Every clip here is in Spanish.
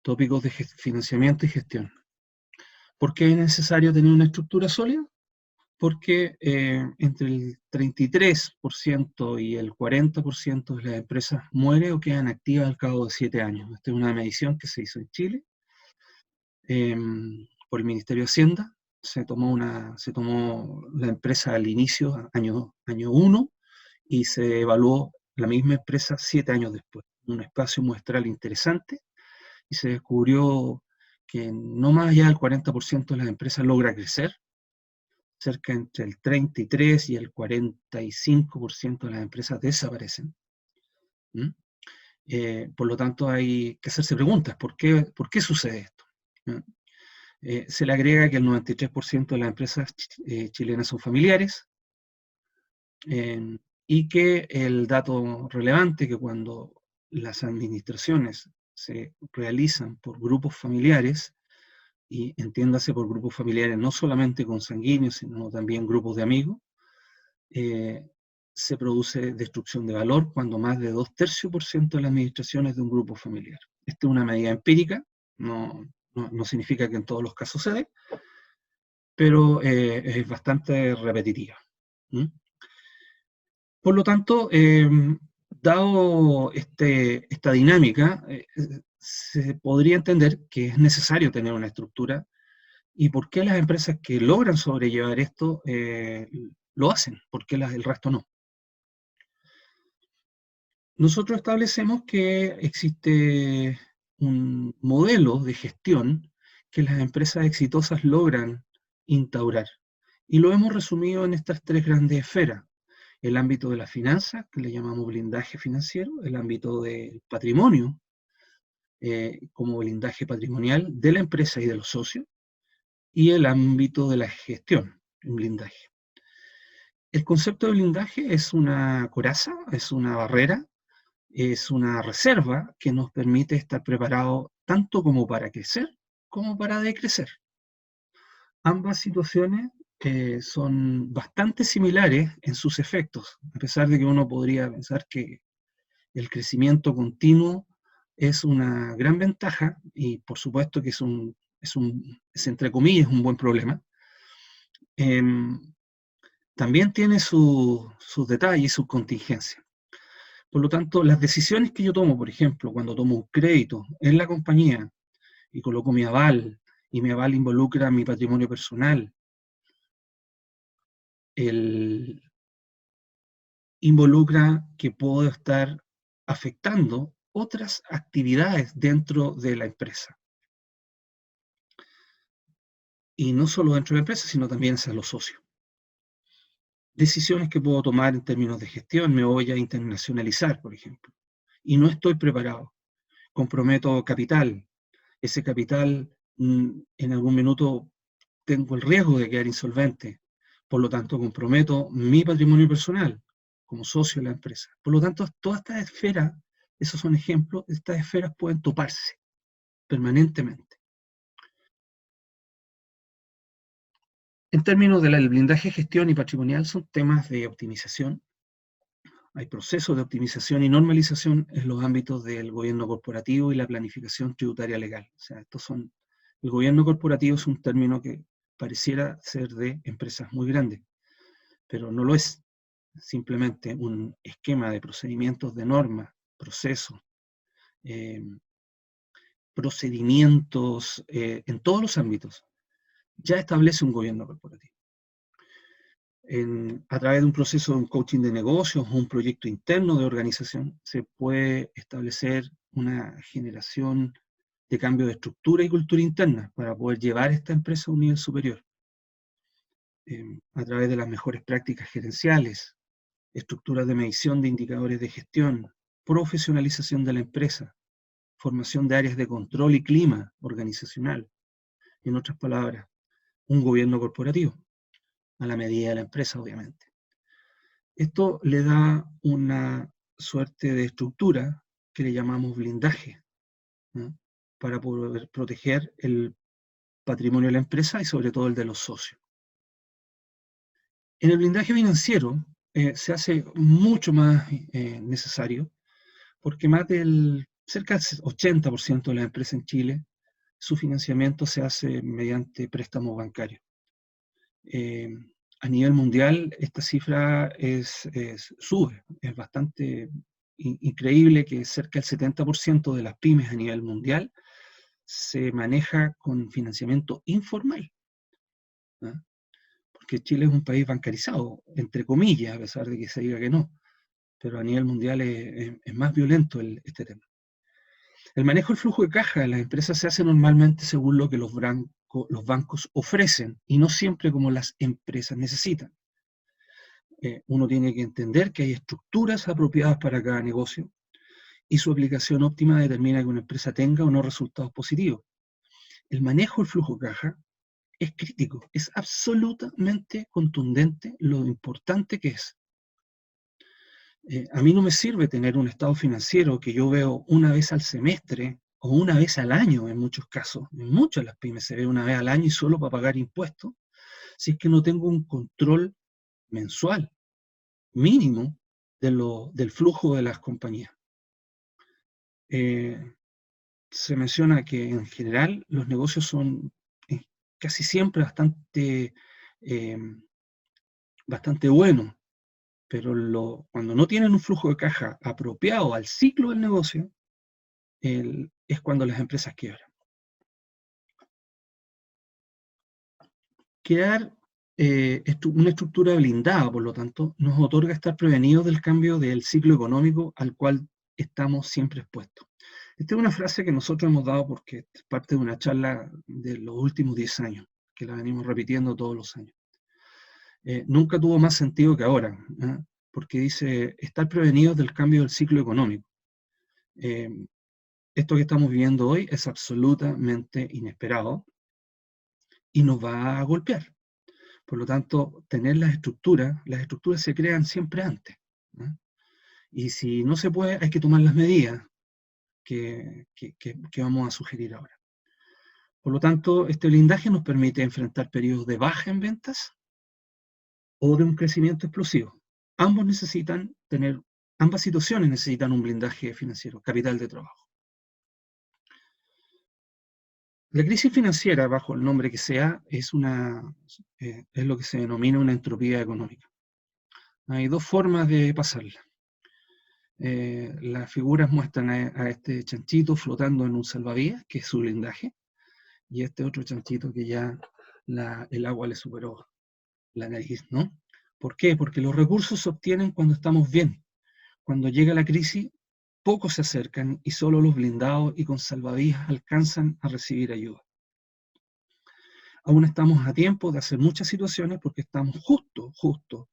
tópicos de financiamiento y gestión. ¿Por qué es necesario tener una estructura sólida? Porque entre el 33% y el 40% de las empresas muere o quedan activas al cabo de 7 años. Esta es una medición que se hizo en Chile por el Ministerio de Hacienda. Se tomó la empresa al inicio, año 1, y se evaluó la misma empresa 7 años después. Un espacio muestral interesante, y se descubrió que no más allá del 40% de las empresas logra crecer, cerca entre el 33 y el 45% de las empresas desaparecen. Por lo tanto, hay que hacerse preguntas, ¿por qué sucede esto? Se le agrega que el 93% de las empresas chilenas son familiares, y que el dato relevante, que cuando las administraciones se realizan por grupos familiares, y entiéndase por grupos familiares no solamente consanguíneos, sino también grupos de amigos, se produce destrucción de valor cuando más de 2/3% de las administraciones de un grupo familiar. Esta es una medida empírica, no significa que en todos los casos se dé, pero es bastante repetitiva. Por lo tanto, dado esta dinámica, se podría entender que es necesario tener una estructura. ¿Y por qué las empresas que logran sobrellevar esto lo hacen? ¿Por qué el resto no? Nosotros establecemos que existe un modelo de gestión que las empresas exitosas logran instaurar. Y lo hemos resumido en estas 3 grandes esferas. El ámbito de las finanzas, que le llamamos blindaje financiero, el ámbito del patrimonio, como blindaje patrimonial de la empresa y de los socios, y el ámbito de la gestión, en blindaje. El concepto de blindaje es una coraza, es una barrera, es una reserva que nos permite estar preparados tanto como para crecer como para decrecer. Ambas situaciones son bastante similares en sus efectos, a pesar de que uno podría pensar que el crecimiento continuo es una gran ventaja, y por supuesto que es entre comillas un buen problema. También tiene sus detalles y sus contingencias. Por lo tanto, las decisiones que yo tomo, por ejemplo, cuando tomo un crédito en la compañía y coloco mi aval, y mi aval involucra mi patrimonio personal, involucra que puedo estar afectando otras actividades dentro de la empresa. Y no solo dentro de la empresa, sino también hacia los socios. Decisiones que puedo tomar en términos de gestión, me voy a internacionalizar, por ejemplo, y no estoy preparado. Comprometo capital. Ese capital, en algún minuto tengo el riesgo de quedar insolvente. Por lo tanto, comprometo mi patrimonio personal como socio de la empresa. Por lo tanto, todas estas esferas, esos son ejemplos, estas esferas pueden toparse permanentemente. En términos del blindaje, gestión y patrimonial, son temas de optimización. Hay procesos de optimización y normalización en los ámbitos del gobierno corporativo y la planificación tributaria legal. O sea, el gobierno corporativo es un término que pareciera ser de empresas muy grandes, pero no lo es. Simplemente un esquema de procedimientos de normas, procesos, procedimientos en todos los ámbitos, ya establece un gobierno corporativo. A través de un proceso de un coaching de negocios o un proyecto interno de organización, se puede establecer una generación de cambio de estructura y cultura interna para poder llevar esta empresa a un nivel superior. A través de las mejores prácticas gerenciales, estructuras de medición de indicadores de gestión, profesionalización de la empresa, formación de áreas de control y clima organizacional. En otras palabras, un gobierno corporativo, a la medida de la empresa, obviamente. Esto le da una suerte de estructura que le llamamos blindaje, ¿no?, para poder proteger el patrimonio de la empresa y sobre todo el de los socios. En el blindaje financiero se hace mucho más necesario, porque más del cerca del 80% de las empresas en Chile, su financiamiento se hace mediante préstamos bancarios. A nivel mundial, esta cifra sube. Es bastante increíble que cerca del 70% de las pymes a nivel mundial se maneja con financiamiento informal, ¿ah? Porque Chile es un país bancarizado, entre comillas, a pesar de que se diga que no, pero a nivel mundial es más violento este tema. El manejo del flujo de caja de las empresas se hace normalmente según lo que los bancos ofrecen y no siempre como las empresas necesitan. Uno tiene que entender que hay estructuras apropiadas para cada negocio y su aplicación óptima determina que una empresa tenga o no resultados positivos. El manejo del flujo de caja es crítico, es absolutamente contundente lo importante que es. A mí no me sirve tener un estado financiero que yo veo una vez al semestre o una vez al año en muchos casos. En muchas de las pymes se ve una vez al año y solo para pagar impuestos, si es que no tengo un control mensual mínimo del flujo de las compañías. Se menciona que en general los negocios son casi siempre bastante buenos, pero cuando no tienen un flujo de caja apropiado al ciclo del negocio, es cuando las empresas quiebran. Crear una estructura blindada, por lo tanto, nos otorga estar prevenidos del cambio del ciclo económico al cual estamos siempre expuestos. Esta es una frase que nosotros hemos dado porque es parte de una charla de los últimos 10 años, que la venimos repitiendo todos los años. Nunca tuvo más sentido que ahora, ¿eh? Porque dice, estar prevenidos del cambio del ciclo económico. Esto que estamos viviendo hoy es absolutamente inesperado y nos va a golpear. Por lo tanto, tener las estructuras se crean siempre antes, ¿no? Y si no se puede, hay que tomar las medidas que vamos a sugerir ahora. Por lo tanto, este blindaje nos permite enfrentar periodos de baja en ventas o de un crecimiento explosivo. Ambas situaciones necesitan un blindaje financiero, capital de trabajo. La crisis financiera, bajo el nombre que sea, es lo que se denomina una entropía económica. Hay dos formas de pasarla. Las figuras muestran a este chanchito flotando en un salvavidas, que es su blindaje, y este otro chanchito que ya el agua le superó la nariz, ¿no? ¿Por qué? Porque los recursos se obtienen cuando estamos bien. Cuando llega la crisis, pocos se acercan y solo los blindados y con salvavidas alcanzan a recibir ayuda. Aún estamos a tiempo de hacer muchas situaciones porque estamos justo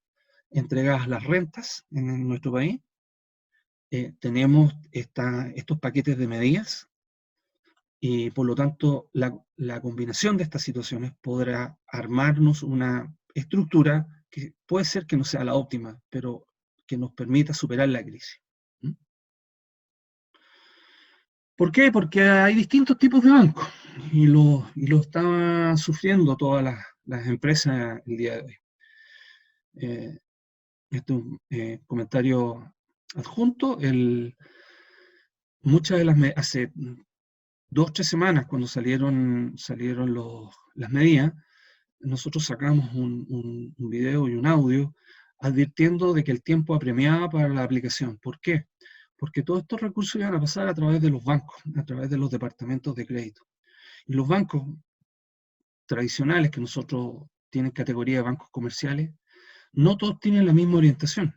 entregadas las rentas en nuestro país. Tenemos estos paquetes de medidas y por lo tanto la combinación de estas situaciones podrá armarnos una estructura que puede ser que no sea la óptima, pero que nos permita superar la crisis. ¿Mm? ¿Por qué? Porque hay distintos tipos de bancos y lo están sufriendo todas las empresas el día de hoy. Este es un comentario adjunto. Hace 2 o 3 semanas, cuando salieron las medidas, nosotros sacamos un video y un audio advirtiendo de que el tiempo apremiaba para la aplicación. ¿Por qué? Porque todos estos recursos iban a pasar a través de los bancos, a través de los departamentos de crédito. Y los bancos tradicionales, que nosotros tienen categoría de bancos comerciales, no todos tienen la misma orientación.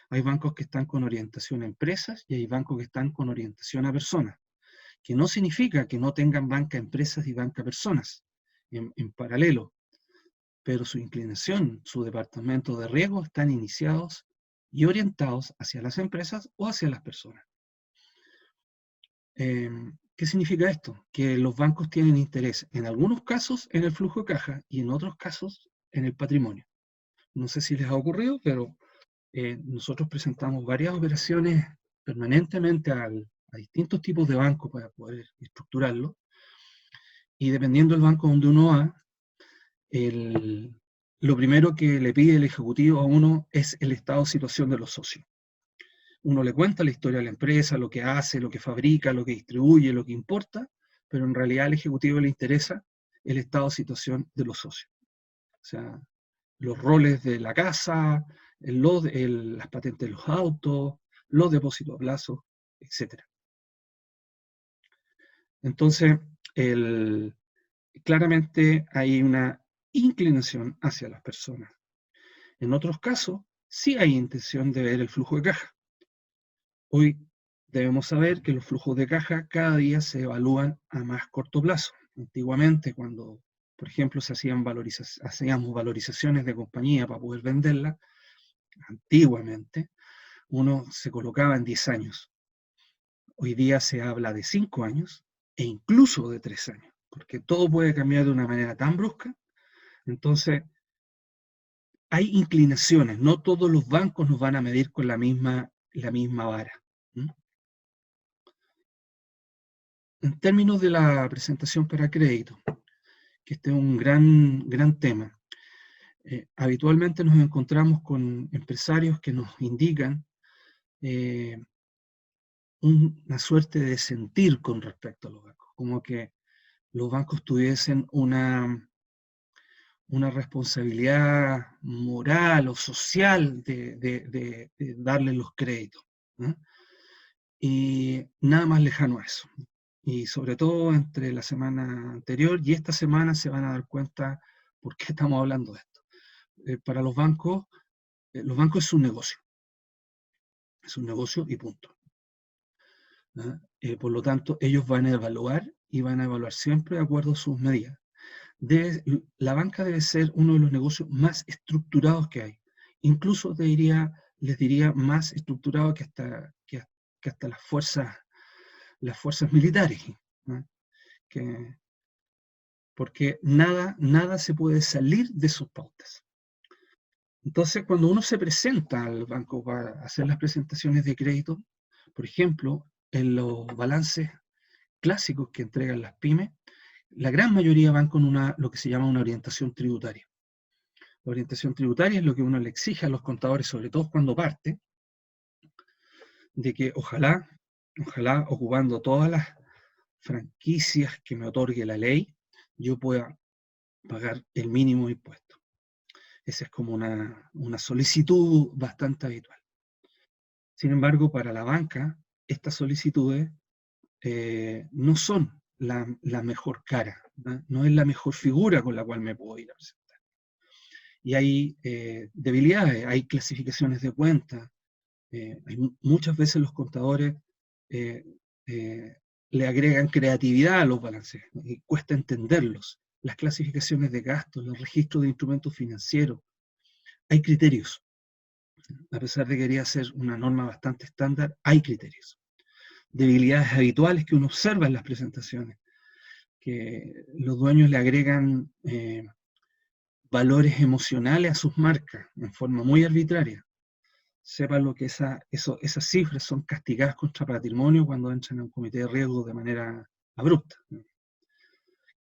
Hay bancos que están con orientación a empresas y hay bancos que están con orientación a personas, que no significa que no tengan banca a empresas y banca a personas en paralelo, pero su inclinación, su departamento de riesgo están iniciados y orientados hacia las empresas o hacia las personas. ¿Qué significa esto? Que los bancos tienen interés en algunos casos en el flujo de caja y en otros casos en el patrimonio. No sé si les ha ocurrido, pero nosotros presentamos varias operaciones permanentemente a distintos tipos de bancos para poder estructurarlo, y dependiendo del banco donde uno va, lo primero que le pide el ejecutivo a uno es el estado de situación de los socios. Uno le cuenta la historia de la empresa, lo que hace, lo que fabrica, lo que distribuye, lo que importa, pero en realidad al ejecutivo le interesa el estado de situación de los socios. O sea, los roles de la casa, las patentes de los autos, los depósitos a plazo, etc. Entonces, claramente hay una inclinación hacia las personas. En otros casos, sí hay intención de ver el flujo de caja. Hoy debemos saber que los flujos de caja cada día se evalúan a más corto plazo. Antiguamente, cuando, por ejemplo, hacíamos valorizaciones de compañía para poder venderla, antiguamente, uno se colocaba en 10 años. Hoy día se habla de 5 años e incluso de 3 años, porque todo puede cambiar de una manera tan brusca. Entonces, hay inclinaciones, no todos los bancos nos van a medir con la misma vara. En términos de la presentación para crédito, que este es un gran tema, habitualmente nos encontramos con empresarios que nos indican una suerte de sentir con respecto a los bancos, como que los bancos tuviesen una responsabilidad moral o social de darle los créditos, ¿no? Y nada más lejano a eso. Y sobre todo entre la semana anterior y esta semana se van a dar cuenta por qué estamos hablando de esto. Para los bancos es un negocio y punto, ¿no? Por lo tanto, ellos van a evaluar y van a evaluar siempre de acuerdo a sus medidas. La banca debe ser uno de los negocios más estructurados que hay. Incluso les diría más estructurado que hasta las fuerzas militares, ¿no? Porque nada se puede salir de sus pautas. Entonces, cuando uno se presenta al banco para hacer las presentaciones de crédito, por ejemplo, en los balances clásicos que entregan las pymes, la gran mayoría van con lo que se llama una orientación tributaria. La orientación tributaria es lo que uno le exige a los contadores, sobre todo cuando parte, de que ojalá ocupando todas las franquicias que me otorgue la ley, yo pueda pagar el mínimo impuesto. Esa es como una solicitud bastante habitual. Sin embargo, para la banca, estas solicitudes no son la mejor cara, no es la mejor figura con la cual me puedo ir a presentar. Y hay debilidades, hay clasificaciones de cuentas. Muchas veces los contadores eh, le agregan creatividad a los balances, y cuesta entenderlos. Las clasificaciones de gastos, los registros de instrumentos financieros, hay criterios. A pesar de que quería ser una norma bastante estándar, hay criterios. Debilidades habituales que uno observa en las presentaciones, que los dueños le agregan valores emocionales a sus marcas en forma muy arbitraria. Sepan lo que esas cifras son castigadas contra patrimonio cuando entran a un comité de riesgo de manera abrupta.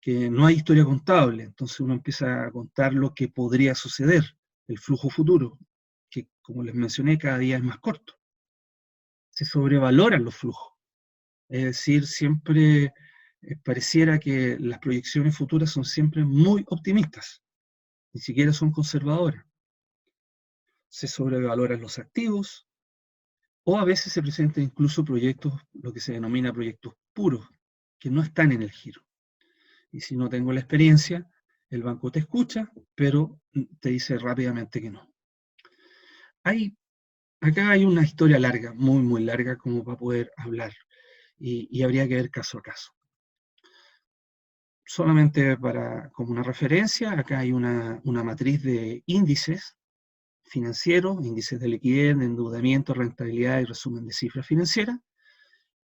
Que no hay historia contable, entonces uno empieza a contar lo que podría suceder, el flujo futuro, que como les mencioné cada día es más corto. Se sobrevaloran los flujos, es decir, siempre pareciera que las proyecciones futuras son siempre muy optimistas, ni siquiera son conservadoras. Se sobrevaloran los activos, o a veces se presentan incluso proyectos, lo que se denomina proyectos puros, que no están en el giro. Y si no tengo la experiencia, el banco te escucha, pero te dice rápidamente que no. Acá hay una historia larga, muy, muy larga, como para poder hablar, y habría que ver caso a caso. Solamente como una referencia, acá hay una matriz de índices financieros, índices de liquidez, de endeudamiento, rentabilidad y resumen de cifras financieras,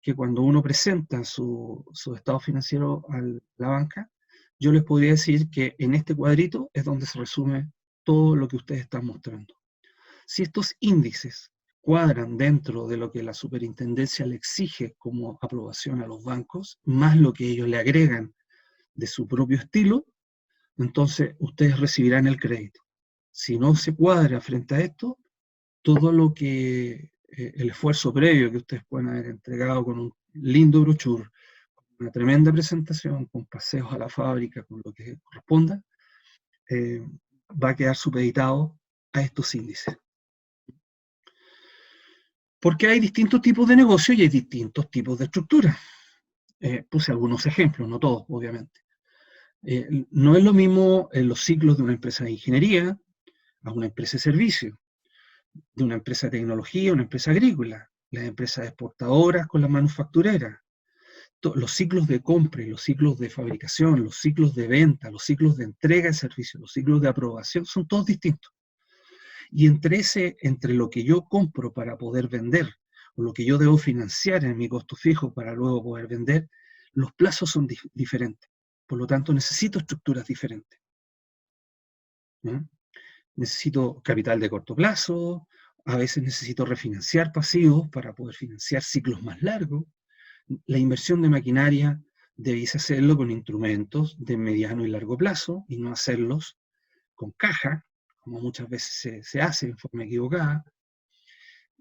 que cuando uno presenta su estado financiero a la banca, yo les podría decir que en este cuadrito es donde se resume todo lo que ustedes están mostrando. Si estos índices cuadran dentro de lo que la superintendencia le exige como aprobación a los bancos, más lo que ellos le agregan de su propio estilo, entonces ustedes recibirán el crédito. Si no se cuadra frente a esto, todo lo que el esfuerzo previo que ustedes pueden haber entregado con un lindo brochure, una tremenda presentación, con paseos a la fábrica, con lo que corresponda, va a quedar supeditado a estos índices. Porque hay distintos tipos de negocios y hay distintos tipos de estructuras. Puse algunos ejemplos, no todos, obviamente. No es lo mismo en los ciclos de una empresa de ingeniería a una empresa de servicio, de una empresa de tecnología a una empresa agrícola, las empresas exportadoras con las manufactureras, los ciclos de compra, los ciclos de fabricación, los ciclos de venta, los ciclos de entrega de servicios, los ciclos de aprobación, son todos distintos. Y entre lo que yo compro para poder vender, o lo que yo debo financiar en mi costo fijo para luego poder vender, los plazos son diferentes. Por lo tanto, necesito estructuras diferentes. ¿No? Necesito capital de corto plazo, a veces necesito refinanciar pasivos para poder financiar ciclos más largos. La inversión de maquinaria debiese hacerlo con instrumentos de mediano y largo plazo y no hacerlos con caja, como muchas veces se hace en forma equivocada.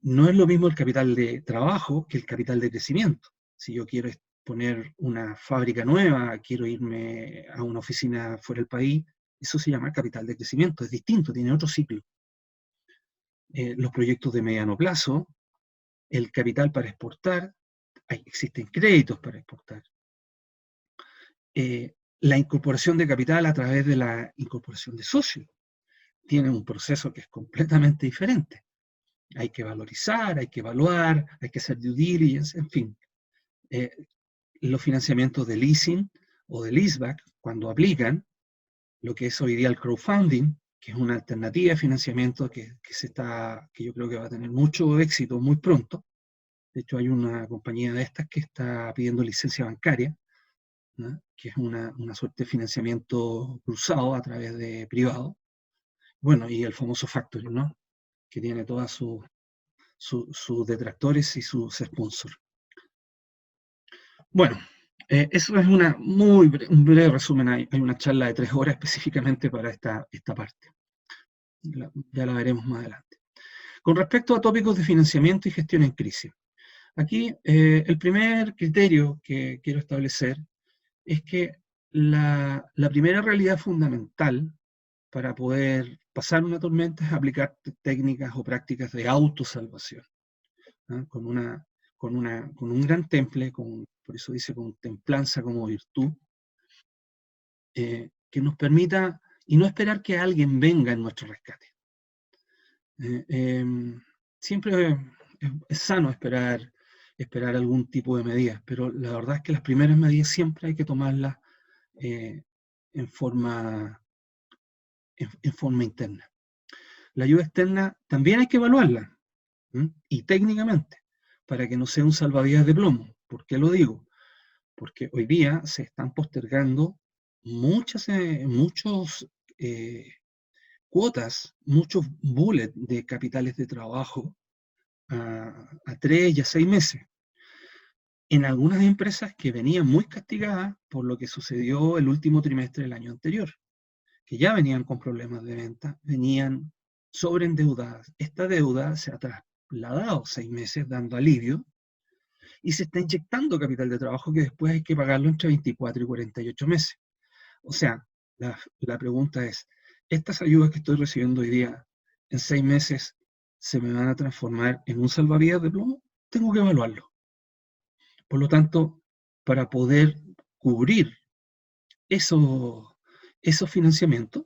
No es lo mismo el capital de trabajo que el capital de crecimiento. Si yo quiero poner una fábrica nueva, quiero irme a una oficina fuera del país, eso se llama capital de crecimiento, es distinto, tiene otro ciclo. Los proyectos de mediano plazo, el capital para exportar, existen créditos para exportar. La incorporación de capital a través de la incorporación de socios tiene un proceso que es completamente diferente. Hay que valorizar, hay que evaluar, hay que hacer due diligence, en fin. Los financiamientos de leasing o de leaseback, cuando aplican, lo que es hoy día el crowdfunding, que es una alternativa de financiamiento que yo creo que va a tener mucho éxito muy pronto. De hecho, hay una compañía de estas que está pidiendo licencia bancaria, ¿no? Que es una suerte de financiamiento cruzado a través de privado. Bueno, y el famoso factoring, ¿no? Que tiene todas sus detractores y sus sponsors. Bueno, eso es un breve resumen. Hay una charla de 3 horas específicamente para esta parte. Ya la veremos más adelante. Con respecto a tópicos de financiamiento y gestión en crisis. Aquí el primer criterio que quiero establecer es que la primera realidad fundamental para poder pasar una tormenta es aplicar técnicas o prácticas de autosalvación, ¿no? Con un gran temple, por eso dice con templanza como virtud, que nos permita, y no esperar que alguien venga en nuestro rescate. Siempre es sano esperar algún tipo de medidas, pero la verdad es que las primeras medidas siempre hay que tomarlas en forma interna. La ayuda externa también hay que evaluarla, y técnicamente, para que no sea un salvavidas de plomo. ¿Por qué lo digo? Porque hoy día se están postergando muchos cuotas, muchos bullets de capitales de trabajo a 3 y a 6 meses. En algunas empresas que venían muy castigadas por lo que sucedió el último trimestre del año anterior, que ya venían con problemas de venta, venían sobreendeudadas. Esta deuda se ha trasladado 6 meses dando alivio y se está inyectando capital de trabajo que después hay que pagarlo entre 24 y 48 meses. O sea, la pregunta es, ¿estas ayudas que estoy recibiendo hoy día en 6 meses se me van a transformar en un salvavidas de plomo? Tengo que evaluarlo. Por lo tanto, para poder cubrir esos financiamientos,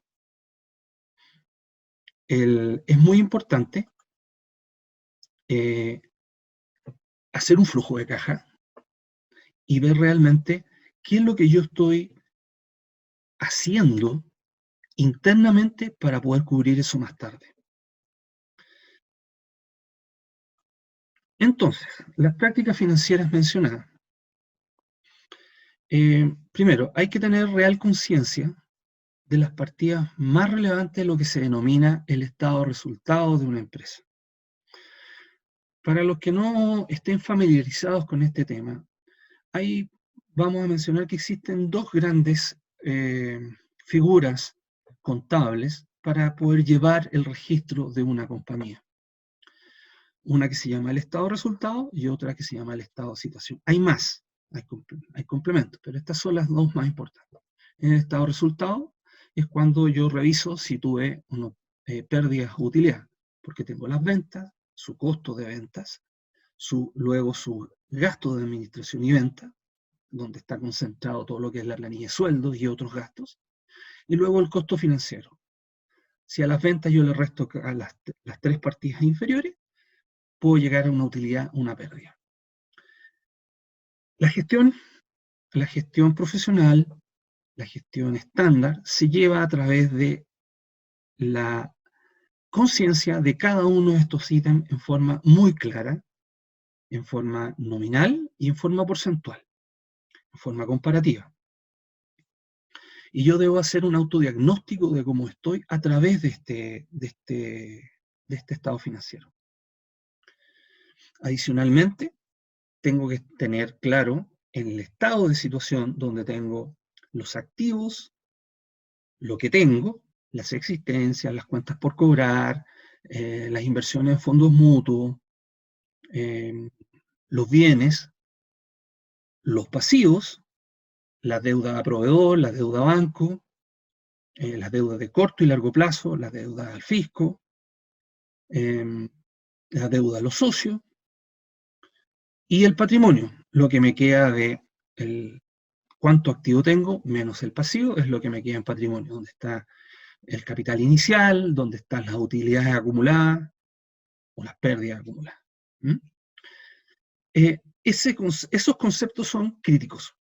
es muy importante hacer un flujo de caja y ver realmente qué es lo que yo estoy haciendo internamente para poder cubrir eso más tarde. Entonces, las prácticas financieras mencionadas. Primero, hay que tener real conciencia de las partidas más relevantes de lo que se denomina el estado de resultados de una empresa. Para los que no estén familiarizados con este tema, ahí vamos a mencionar que existen 2 grandes figuras contables para poder llevar el registro de una compañía. Una que se llama el estado de resultado y otra que se llama el estado de situación. Hay más, hay complementos, pero estas son las dos más importantes. En el estado de resultado es cuando yo reviso si tuve pérdidas o utilidad, porque tengo las ventas, su costo de ventas, luego su gasto de administración y venta, donde está concentrado todo lo que es la planilla de sueldos y otros gastos, y luego el costo financiero. Si a las ventas yo le resto a las tres partidas inferiores, puedo llegar a una utilidad, una pérdida. La gestión profesional, la gestión estándar, se lleva a través de la conciencia de cada uno de estos ítems en forma muy clara, en forma nominal y en forma porcentual, en forma comparativa. Y yo debo hacer un autodiagnóstico de cómo estoy a través de este estado financiero. Adicionalmente, tengo que tener claro en el estado de situación donde tengo los activos, lo que tengo, las existencias, las cuentas por cobrar, las inversiones en fondos mutuos, los bienes, los pasivos, la deuda a proveedor, la deuda a banco, las deudas de corto y largo plazo, la deuda al fisco, la deuda a los socios y el patrimonio, lo que me queda de cuánto activo tengo menos el pasivo es lo que me queda en patrimonio, donde está el capital inicial, donde están las utilidades acumuladas o las pérdidas acumuladas. Esos conceptos son críticos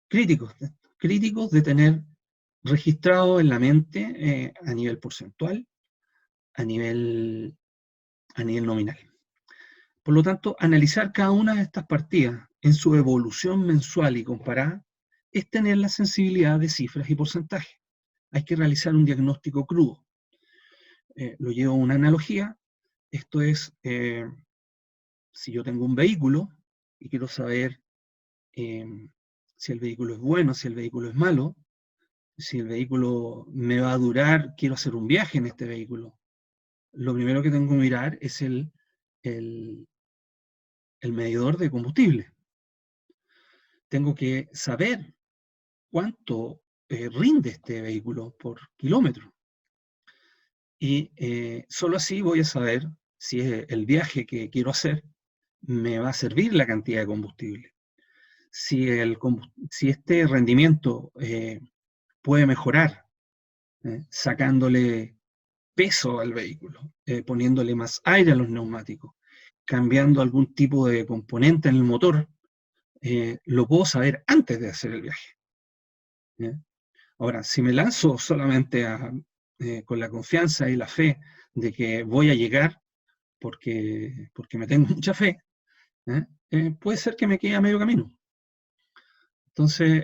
de tener registrado en la mente a nivel porcentual, a nivel nominal. Por lo tanto, analizar cada una de estas partidas en su evolución mensual y comparada es tener la sensibilidad de cifras y porcentajes. Hay que realizar un diagnóstico crudo. Lo llevo a una analogía. Esto es, si yo tengo un vehículo y quiero saber si el vehículo es bueno, si el vehículo es malo, si el vehículo me va a durar, quiero hacer un viaje en este vehículo. Lo primero que tengo que mirar es el medidor de combustible. Tengo que saber cuánto rinde este vehículo por kilómetro. Y solo así voy a saber si el viaje que quiero hacer me va a servir la cantidad de combustible. Si este rendimiento puede mejorar, sacándole peso al vehículo, poniéndole más aire a los neumáticos, cambiando algún tipo de componente en el motor, lo puedo saber antes de hacer el viaje. Ahora, si me lanzo solamente con la confianza y la fe de que voy a llegar porque me tengo mucha fe, puede ser que me quede a medio camino. Entonces,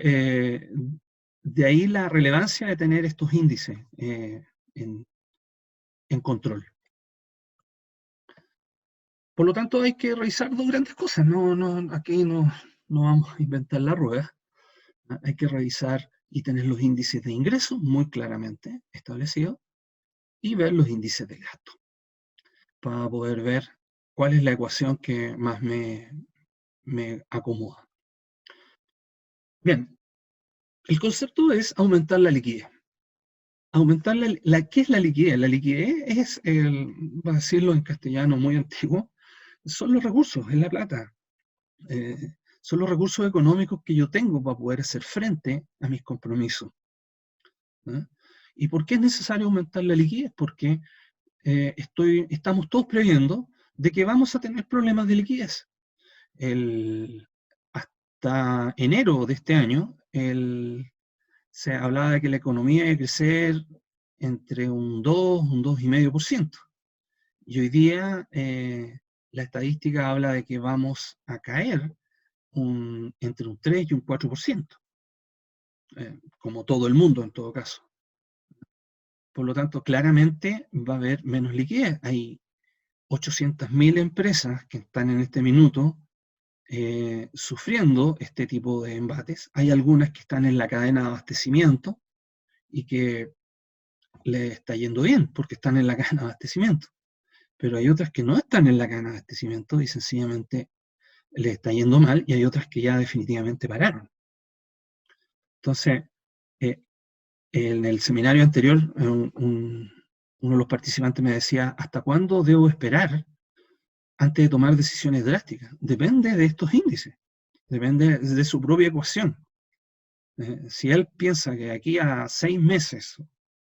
de ahí la relevancia de tener estos índices en control. Por lo tanto, hay que revisar dos grandes cosas. Aquí no vamos a inventar la rueda. Hay que revisar y tener los índices de ingresos muy claramente establecidos y ver los índices de gasto para poder ver cuál es la ecuación que más me acomoda. Bien, el concepto es aumentar la liquidez. Aumentar ¿qué es la liquidez? La liquidez es, va a decirlo en castellano muy antiguo, son los recursos, es la plata. Son los recursos económicos que yo tengo para poder hacer frente a mis compromisos. ¿Y por qué es necesario aumentar la liquidez? Porque estamos todos previendo de que vamos a tener problemas de liquidez. Hasta enero de este año, se hablaba de que la economía iba a crecer entre un 2, un 2,5%. Y hoy día la estadística habla de que vamos a caer entre un 3 y un 4%, como todo el mundo en todo caso. Por lo tanto, claramente va a haber menos liquidez. Hay 800.000 empresas que están en este minuto sufriendo este tipo de embates. Hay algunas que están en la cadena de abastecimiento y que les está yendo bien porque están en la cadena de abastecimiento. pero hay otras que no están en la cadena de abastecimiento y sencillamente les está yendo mal, y hay otras que ya definitivamente pararon. Entonces, eh, en el seminario anterior, uno de los participantes me decía, ¿hasta cuándo debo esperar antes de tomar decisiones drásticas? Depende de estos índices, depende de su propia ecuación. Si él piensa que aquí a 6 meses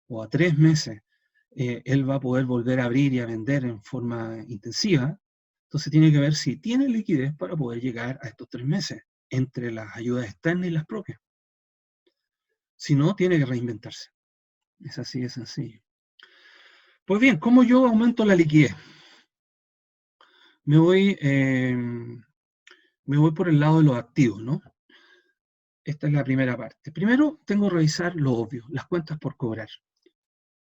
o a 3 meses él va a poder volver a abrir y a vender en forma intensiva, entonces tiene que ver si tiene liquidez para poder llegar a estos 3 meses, entre las ayudas externas y las propias. Si no, tiene que reinventarse. Es así de sencillo. Pues bien, ¿cómo yo aumento la liquidez? Me voy por el lado de los activos, ¿no? Esta es la primera parte. Primero, tengo que revisar lo obvio, las cuentas por cobrar.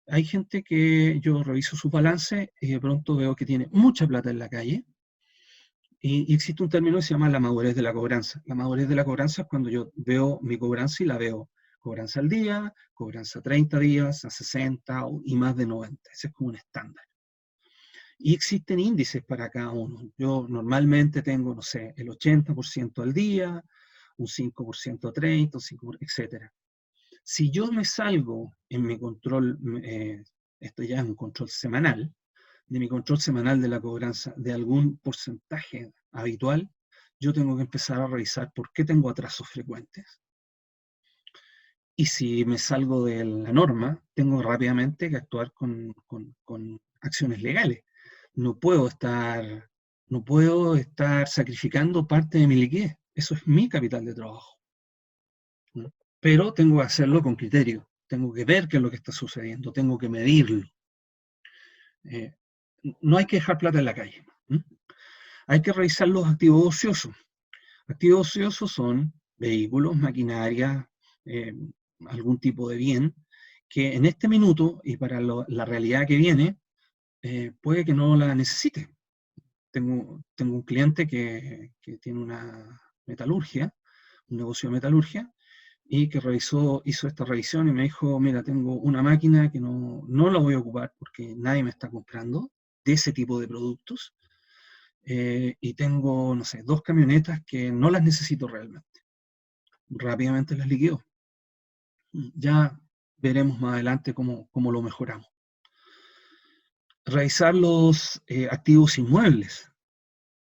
Hay gente que yo reviso su balance y de pronto veo que tiene mucha plata en la calle, y existe un término que se llama la madurez de la cobranza. La madurez de la cobranza es cuando yo veo mi cobranza y la veo cobranza al día, cobranza a 30 días, a 60 y más de 90. Ese es como un estándar. Y existen índices para cada uno. Yo normalmente tengo, no sé, el 80% al día, un 5% a 30, un 5%, etc. Si yo me salgo en mi control, esto ya es un control semanal, de mi control semanal de la cobranza de algún porcentaje habitual, yo tengo que empezar a revisar por qué tengo atrasos frecuentes. Y si me salgo de la norma, tengo rápidamente que actuar con acciones legales. No puedo estar, no puedo estar sacrificando parte de mi liquidez. Eso es mi capital de trabajo, ¿no? Pero tengo que hacerlo con criterio. Tengo que ver qué es lo que está sucediendo. Tengo que medirlo. No hay que dejar plata en la calle. Hay que revisar los activos ociosos. Activos ociosos son vehículos, maquinaria, eh, algún tipo de bien que en este minuto y para la realidad que viene, puede que no la necesite. Tengo un cliente que tiene una metalurgia, un negocio de metalurgia, y que hizo esta revisión y me dijo, mira, tengo una máquina que no la voy a ocupar porque nadie me está comprando de ese tipo de productos, y tengo, no sé, 2 camionetas que no las necesito realmente. Rápidamente las liquido. Ya veremos más adelante cómo lo mejoramos. Revisar los activos inmuebles.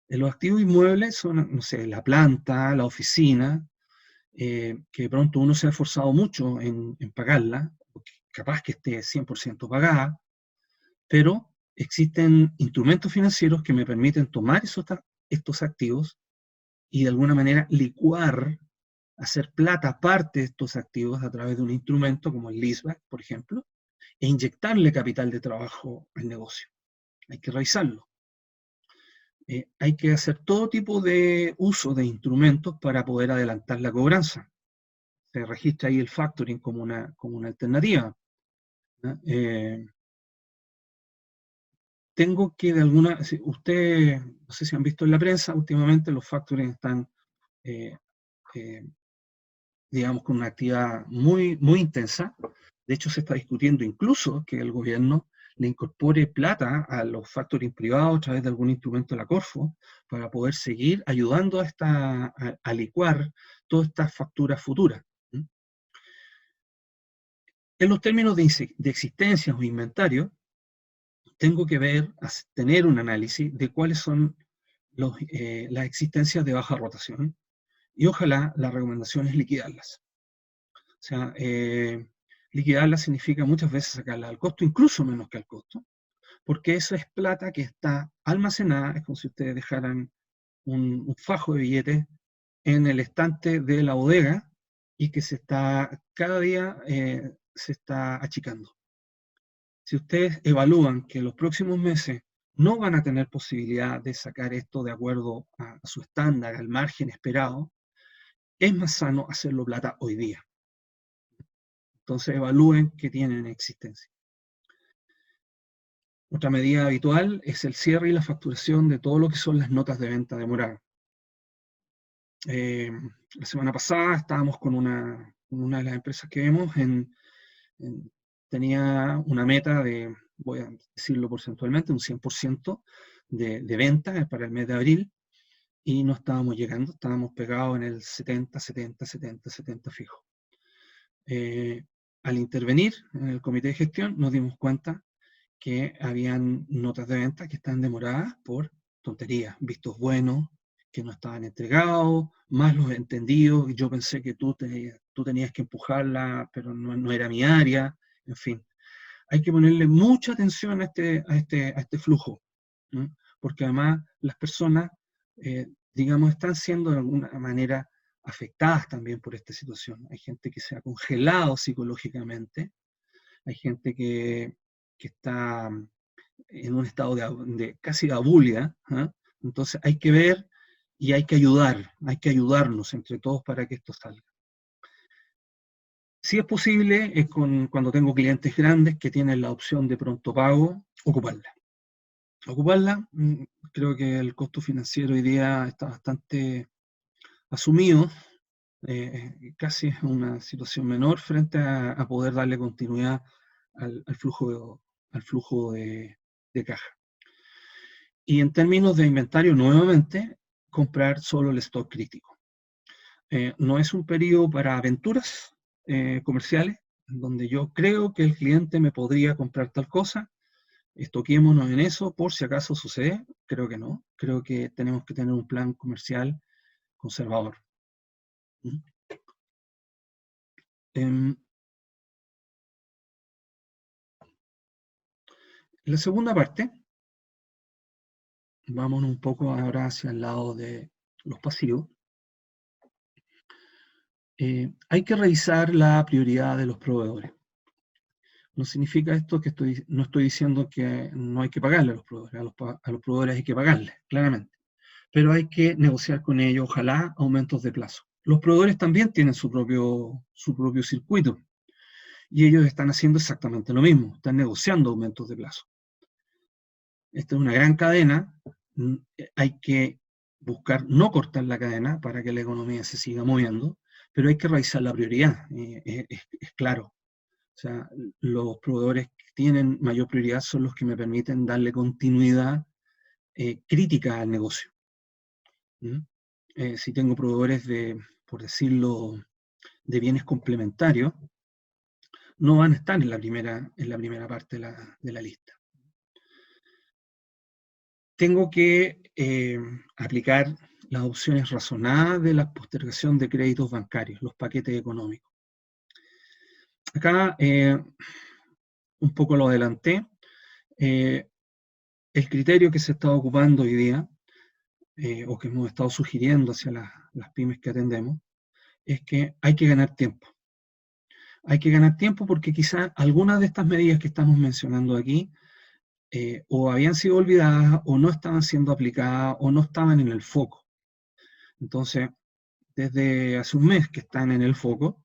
Los activos inmuebles son, no sé, la planta, la oficina, que de pronto uno se ha esforzado mucho en pagarla, capaz que esté 100% pagada, pero existen instrumentos financieros que me permiten tomar estos activos y de alguna manera licuar, hacer plata parte de estos activos a través de un instrumento como el leaseback, por ejemplo, e inyectarle capital de trabajo al negocio. Hay que revisarlo. Hay que hacer todo tipo de uso de instrumentos para poder adelantar la cobranza. Se registra ahí el factoring como una alternativa, ¿no? Tengo que de alguna, usted, no sé si han visto en la prensa, últimamente los factoring están, eh, eh, digamos, con una actividad muy, muy intensa. De hecho, se está discutiendo incluso que el gobierno le incorpore plata a los factoring privados a través de algún instrumento de la Corfo para poder seguir ayudando a licuar todas estas facturas futuras. En los términos de existencias o inventario, tengo que tener un análisis de cuáles son las existencias de baja rotación, y ojalá la recomendación es liquidarlas. O sea, liquidarlas significa muchas veces sacarlas al costo, incluso menos que al costo, porque eso es plata que está almacenada, es como si ustedes dejaran un fajo de billetes en el estante de la bodega y que cada día se está achicando. Si ustedes evalúan que en los próximos meses no van a tener posibilidad de sacar esto de acuerdo a su estándar, al margen esperado, es más sano hacerlo plata hoy día. Entonces evalúen qué tienen en existencia. Otra medida habitual es el cierre y la facturación de todo lo que son las notas de venta demoradas. La semana pasada estábamos con una de las empresas que vemos, tenía una meta de voy a decirlo porcentualmente, un 100% de ventas para el mes de abril, y no estábamos llegando, estábamos pegados en el 70, 70, 70, 70 fijo. Al intervenir en el comité de gestión nos dimos cuenta que habían notas de venta que están demoradas por tonterías, vistos buenos, que no estaban entregados, más los entendidos, yo pensé que tú tenías que empujarla, pero no era mi área, en fin. Hay que ponerle mucha atención a este flujo, ¿no? Porque además las personas, digamos, están siendo de alguna manera afectadas también por esta situación. Hay gente que se ha congelado psicológicamente, hay gente que está en un estado de casi de abulia, ¿eh? Entonces hay que ver y hay que ayudarnos entre todos para que esto salga. Si es posible, es cuando tengo clientes grandes que tienen la opción de pronto pago, ocuparla. Creo que el costo financiero hoy día está bastante asumido, casi es una situación menor frente a poder darle continuidad al flujo de caja. Y en términos de inventario, nuevamente, comprar solo el stock crítico. No es un periodo para aventuras comerciales, donde yo creo que el cliente me podría comprar tal cosa, estoquémonos en eso por si acaso sucede. Creo que no, creo que tenemos que tener un plan comercial conservador. La segunda parte, vamos un poco ahora hacia el lado de los pasivos. Hay que revisar la prioridad de los proveedores. No significa esto que no estoy diciendo que no hay que pagarle a los proveedores, a los proveedores hay que pagarles, claramente, pero hay que negociar con ellos, ojalá, aumentos de plazo. Los proveedores también tienen su propio circuito, y ellos están haciendo exactamente lo mismo, están negociando aumentos de plazo. Esta es una gran cadena, hay que buscar no cortar la cadena para que la economía se siga moviendo, pero hay que revisar la prioridad, es claro. O sea, los proveedores que tienen mayor prioridad son los que me permiten darle continuidad crítica al negocio. Si tengo proveedores por decirlo, de bienes complementarios, no van a estar en la primera parte de la lista. Tengo que aplicar las opciones razonadas de la postergación de créditos bancarios, los paquetes económicos. Acá un poco lo adelanté. El criterio que se está ocupando hoy día, o que hemos estado sugiriendo hacia las pymes que atendemos, es que hay que ganar tiempo. Hay que ganar tiempo porque quizás algunas de estas medidas que estamos mencionando aquí o habían sido olvidadas o no estaban siendo aplicadas o no estaban en el foco. Entonces, desde hace un mes que están en el foco,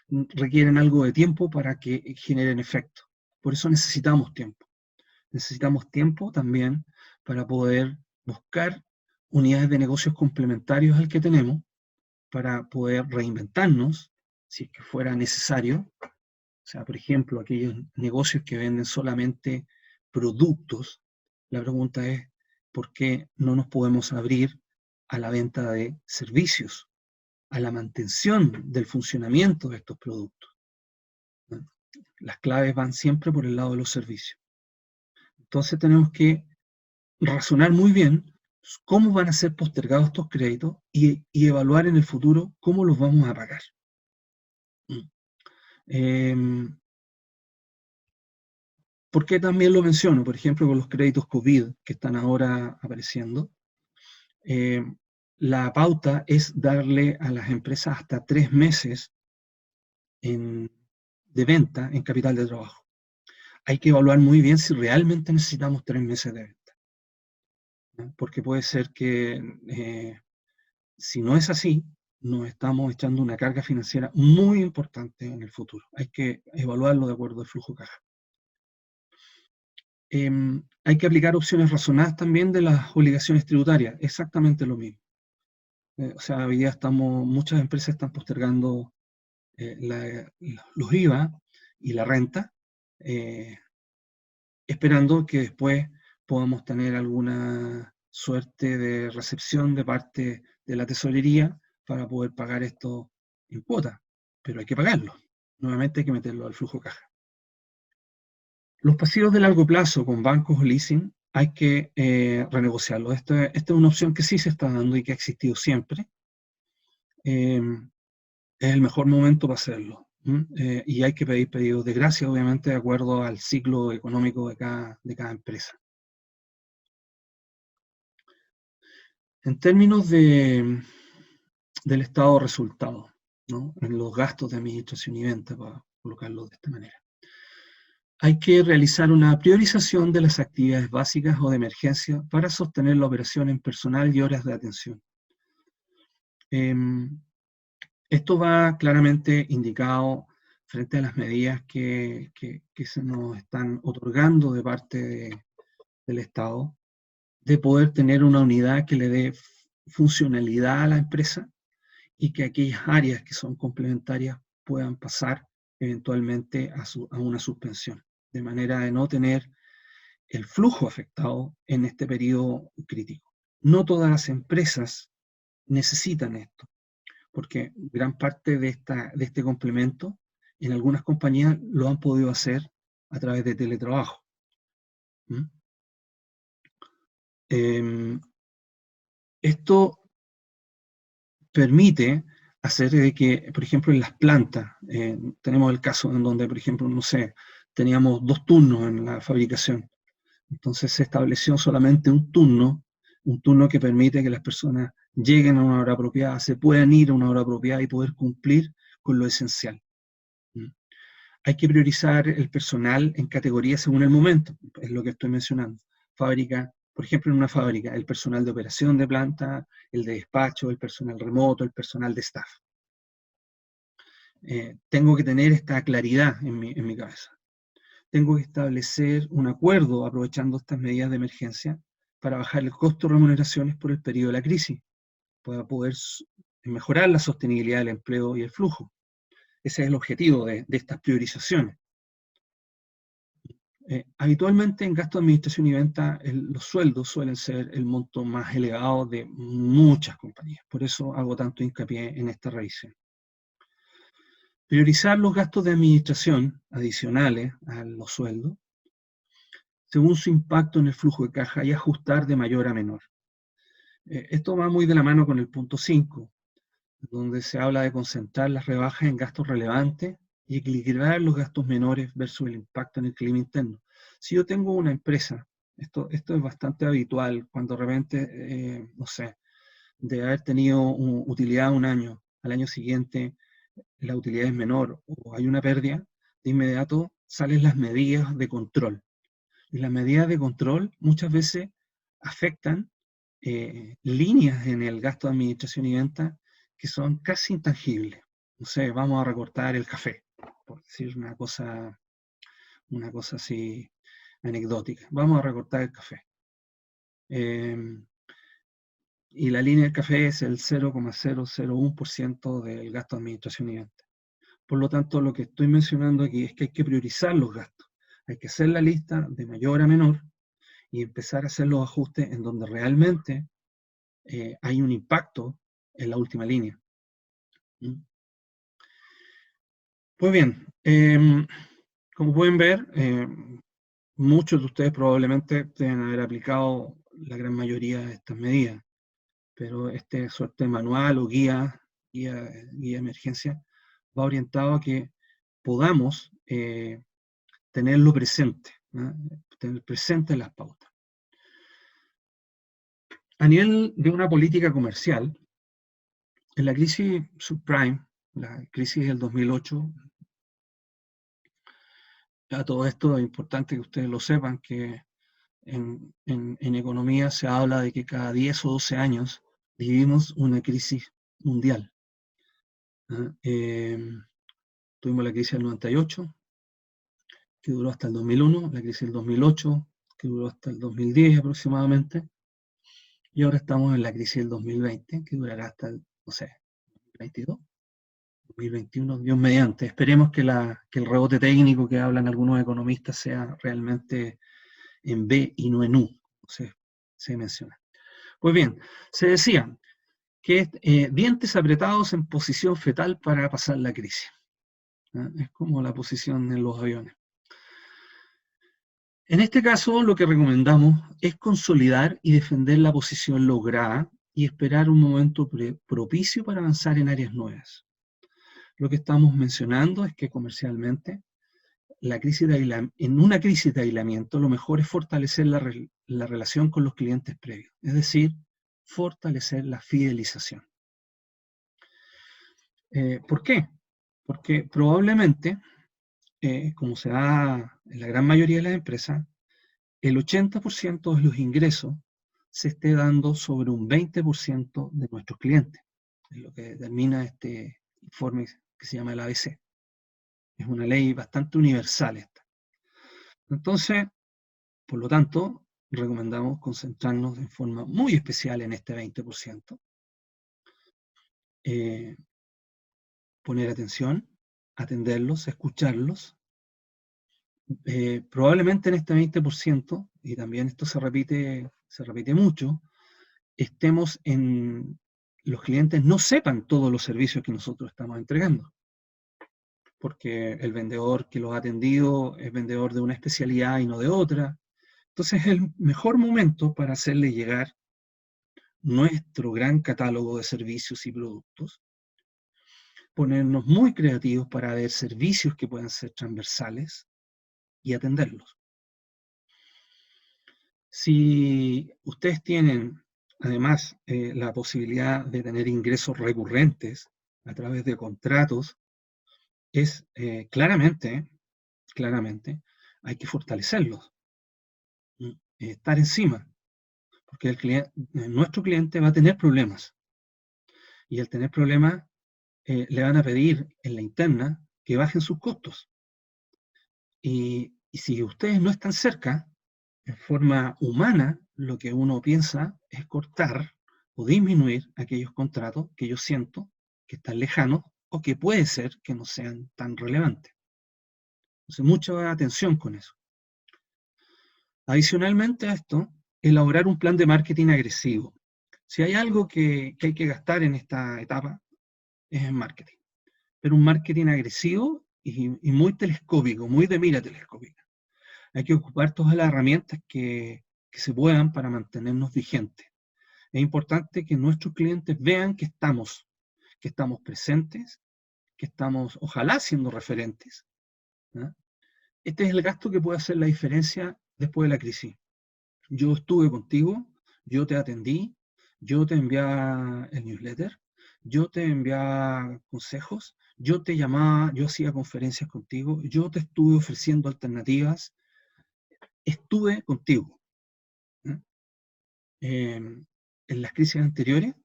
requieren algo de tiempo para que generen efecto. Por eso necesitamos tiempo. Necesitamos tiempo también para poder buscar unidades de negocios complementarios al que tenemos, para poder reinventarnos, si es que fuera necesario. O sea, por ejemplo, aquellos negocios que venden solamente productos, la pregunta es, ¿por qué no nos podemos abrir a la venta de servicios, a la mantención del funcionamiento de estos productos? Las claves van siempre por el lado de los servicios. Entonces tenemos que razonar muy bien cómo van a ser postergados estos créditos y evaluar en el futuro cómo los vamos a pagar. ¿Por qué también lo menciono? Por ejemplo, con los créditos COVID que están ahora apareciendo. La pauta es darle a las empresas hasta 3 meses de venta en capital de trabajo. Hay que evaluar muy bien si realmente necesitamos 3 meses de venta, ¿no? Porque puede ser que si no es así, nos estamos echando una carga financiera muy importante en el futuro. Hay que evaluarlo de acuerdo al flujo caja. Hay que aplicar opciones razonadas también de las obligaciones tributarias, exactamente lo mismo. O sea, hoy día muchas empresas están postergando los IVA y la renta, esperando que después podamos tener alguna suerte de recepción de parte de la tesorería para poder pagar esto en cuotas, pero hay que pagarlo. Nuevamente hay que meterlo al flujo de caja. Los pasivos de largo plazo con bancos o leasing hay que renegociarlos. Esta es una opción que sí se está dando y que ha existido siempre. Es el mejor momento para hacerlo. Y hay que pedir pedidos de gracia, obviamente, de acuerdo al ciclo económico de cada empresa. En términos del estado de resultado, ¿no? En los gastos de administración y venta, para colocarlo de esta manera. Hay que realizar una priorización de las actividades básicas o de emergencia para sostener la operación en personal y horas de atención. Esto va claramente indicado frente a las medidas que se nos están otorgando de parte del Estado, de poder tener una unidad que le dé funcionalidad a la empresa y que aquellas áreas que son complementarias puedan pasar eventualmente a una suspensión, de manera de no tener el flujo afectado en este periodo crítico. No todas las empresas necesitan esto, porque gran parte de este complemento en algunas compañías lo han podido hacer a través de teletrabajo. Esto permite hacer de que, por ejemplo, en las plantas, tenemos el caso en donde, por ejemplo, no sé, teníamos 2 turnos en la fabricación. Entonces se estableció solamente un turno que permite que las personas lleguen a una hora apropiada, se puedan ir a una hora apropiada y poder cumplir con lo esencial. Hay que priorizar el personal en categorías según el momento, es lo que estoy mencionando. Fábrica, por ejemplo, en una fábrica, el personal de operación de planta, el de despacho, el personal remoto, el personal de staff. Tengo que tener esta claridad en mi cabeza. Tengo que establecer un acuerdo aprovechando estas medidas de emergencia para bajar el costo de remuneraciones por el periodo de la crisis, para poder mejorar la sostenibilidad del empleo y el flujo. Ese es el objetivo de estas priorizaciones. Habitualmente en gasto de administración y venta los sueldos suelen ser el monto más elevado de muchas compañías. Por eso hago tanto hincapié en esta revisión. Priorizar los gastos de administración adicionales a los sueldos según su impacto en el flujo de caja y ajustar de mayor a menor. Esto va muy de la mano con el punto 5, donde se habla de concentrar las rebajas en gastos relevantes y equilibrar los gastos menores versus el impacto en el clima interno. Si yo tengo una empresa, esto es bastante habitual, cuando de repente, no sé, de haber tenido utilidad un año, al año siguiente la utilidad es menor o hay una pérdida, de inmediato salen las medidas de control. Y las medidas de control muchas veces afectan líneas en el gasto de administración y venta que son casi intangibles. No sé, vamos a recortar el café, por decir una cosa así anecdótica. Vamos a recortar el café. Y la línea del café es el 0,001% del gasto de administración y venta. Por lo tanto, lo que estoy mencionando aquí es que hay que priorizar los gastos. Hay que hacer la lista de mayor a menor y empezar a hacer los ajustes en donde realmente hay un impacto en la última línea. Pues bien, como pueden ver, muchos de ustedes probablemente deben haber aplicado la gran mayoría de estas medidas, pero este suerte de manual o guía de emergencia va orientado a que podamos tenerlo presente, ¿no? Tener presente las pautas. A nivel de una política comercial, en la crisis subprime, la crisis del 2008, a todo esto es importante que ustedes lo sepan, que en economía se habla de que cada 10 o 12 años vivimos una crisis mundial. Tuvimos la crisis del 98, que duró hasta el 2001, la crisis del 2008, que duró hasta el 2010 aproximadamente, y ahora estamos en la crisis del 2020, que durará hasta el, no sé, 2022, 2021, Dios mediante. Esperemos que el rebote técnico que hablan algunos economistas sea realmente en B y no en U, se menciona. Pues bien, se decía que dientes apretados en posición fetal para pasar la crisis. Es como la posición en los aviones. En este caso, lo que recomendamos es consolidar y defender la posición lograda y esperar un momento propicio para avanzar en áreas nuevas. Lo que estamos mencionando es que comercialmente, en una crisis de aislamiento, lo mejor es fortalecer la relación con los clientes previos, es decir, fortalecer la fidelización. ¿Por qué? Porque probablemente, como se da en la gran mayoría de las empresas, el 80% de los ingresos se esté dando sobre un 20% de nuestros clientes. Es lo que determina este informe que se llama el ABC. Es una ley bastante universal esta. Entonces, por lo tanto, recomendamos concentrarnos en forma muy especial en este 20%. Poner atención, atenderlos, escucharlos. Probablemente en este 20%, y también esto se repite mucho, los clientes no sepan todos los servicios que nosotros estamos entregando, porque el vendedor que los ha atendido es vendedor de una especialidad y no de otra. Entonces es el mejor momento para hacerle llegar nuestro gran catálogo de servicios y productos, ponernos muy creativos para ver servicios que puedan ser transversales y atenderlos. Si ustedes tienen además la posibilidad de tener ingresos recurrentes a través de contratos, es claramente hay que fortalecerlos, estar encima, porque nuestro cliente va a tener problemas, y al tener problemas le van a pedir en la interna que bajen sus costos. Y si ustedes no están cerca, en forma humana, lo que uno piensa es cortar o disminuir aquellos contratos que yo siento que están lejanos o que puede ser que no sean tan relevantes. Entonces, mucha atención con eso. Adicionalmente a esto, elaborar un plan de marketing agresivo. Si hay algo que hay que gastar en esta etapa, es en marketing. Pero un marketing agresivo y muy telescópico, muy de mira telescópica. Hay que ocupar todas las herramientas que se puedan para mantenernos vigentes. Es importante que nuestros clientes vean que estamos presentes, que estamos, ojalá, siendo referentes. ¿No? Este es el gasto que puede hacer la diferencia después de la crisis. Yo estuve contigo, yo te atendí, yo te enviaba el newsletter, yo te enviaba consejos, yo te llamaba, yo hacía conferencias contigo, yo te estuve ofreciendo alternativas, estuve contigo. ¿No? En las crisis anteriores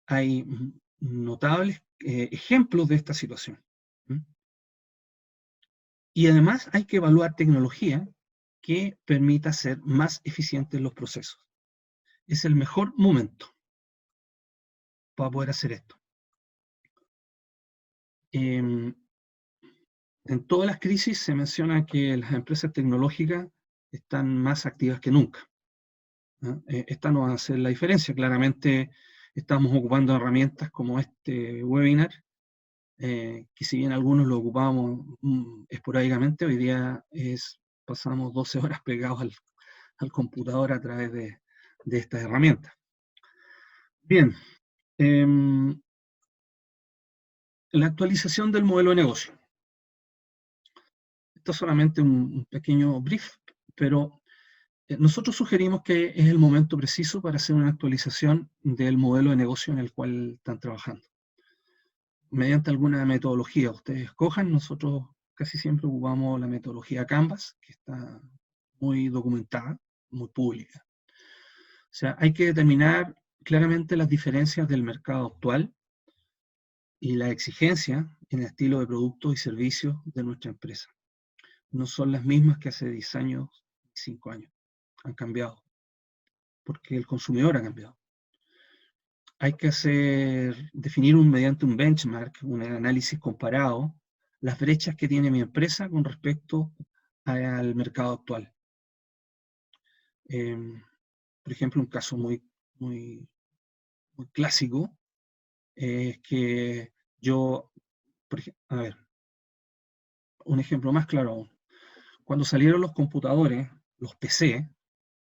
hay notables ejemplos de esta situación. ¿No? Y además hay que evaluar tecnología que permita ser más eficientes los procesos. Es el mejor momento para poder hacer esto. En todas las crisis se menciona que las empresas tecnológicas están más activas que nunca. ¿No? Esta no va a hacer la diferencia. Claramente estamos ocupando herramientas como este webinar, que si bien algunos lo ocupamos esporádicamente, hoy día pasamos 12 horas pegados al computador a través de estas herramientas. Bien, la actualización del modelo de negocio. Esto es solamente un pequeño brief, pero nosotros sugerimos que es el momento preciso para hacer una actualización del modelo de negocio en el cual están trabajando. Mediante alguna metodología ustedes escojan, nosotros casi siempre ocupamos la metodología Canvas, que está muy documentada, muy pública. O sea, hay que determinar claramente las diferencias del mercado actual y la exigencia en el estilo de productos y servicios de nuestra empresa. No son las mismas que hace 10 años, 5 años. Han cambiado, porque el consumidor ha cambiado. Hay que definir mediante un benchmark, un análisis comparado, las brechas que tiene mi empresa con respecto al mercado actual. Por ejemplo, un caso muy, muy, muy clásico es que yo, a ver, un ejemplo más claro aún. Cuando salieron los computadores, los PC,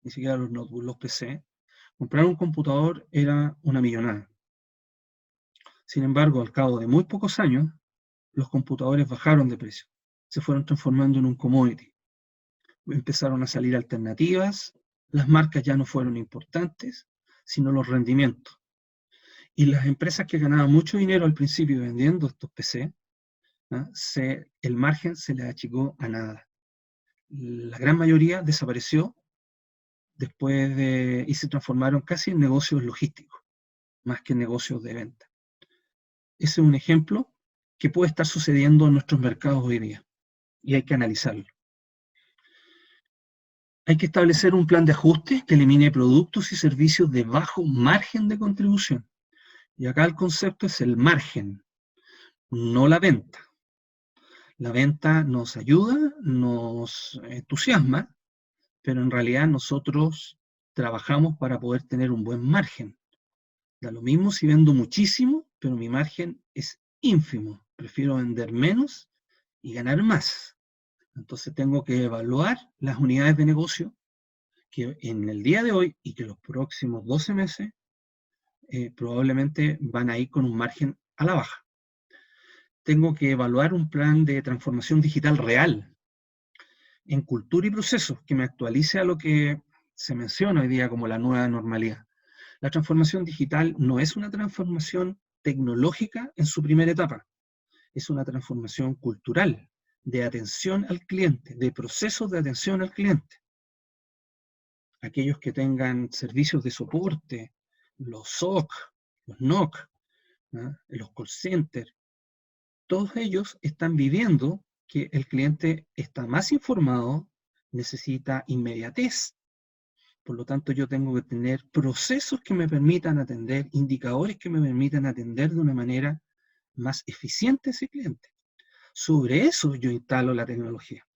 ni siquiera los notebooks, los PC, comprar un computador era una millonada. Sin embargo, al cabo de muy pocos años, los computadores bajaron de precio, se fueron transformando en un commodity. Empezaron a salir alternativas, las marcas ya no fueron importantes, sino los rendimientos. Y las empresas que ganaban mucho dinero al principio vendiendo estos PC, ¿ah? El margen se les achicó a nada. La gran mayoría desapareció y se transformaron casi en negocios logísticos, más que en negocios de venta. Ese es un ejemplo que puede estar sucediendo en nuestros mercados hoy día y hay que analizarlo. Hay que establecer un plan de ajuste que elimine productos y servicios de bajo margen de contribución. Y acá el concepto es el margen, no la venta. La venta nos ayuda, nos entusiasma, pero en realidad nosotros trabajamos para poder tener un buen margen. Da lo mismo si vendo muchísimo, pero mi margen es ínfimo. Prefiero vender menos y ganar más. Entonces tengo que evaluar las unidades de negocio que en el día de hoy y que los próximos 12 meses probablemente van a ir con un margen a la baja. Tengo que evaluar un plan de transformación digital real en cultura y procesos que me actualice a lo que se menciona hoy día como la nueva normalidad. La transformación digital no es una transformación tecnológica en su primera etapa, es una transformación cultural, de atención al cliente, de procesos de atención al cliente. Aquellos que tengan servicios de soporte, los SOC, los NOC, ¿no? Los call centers, todos ellos están viviendo que el cliente está más informado, necesita inmediatez. Por lo tanto, yo tengo que tener procesos que me permitan atender, indicadores que me permitan atender de una manera más eficiente a ese cliente. Sobre eso yo instalo la tecnología.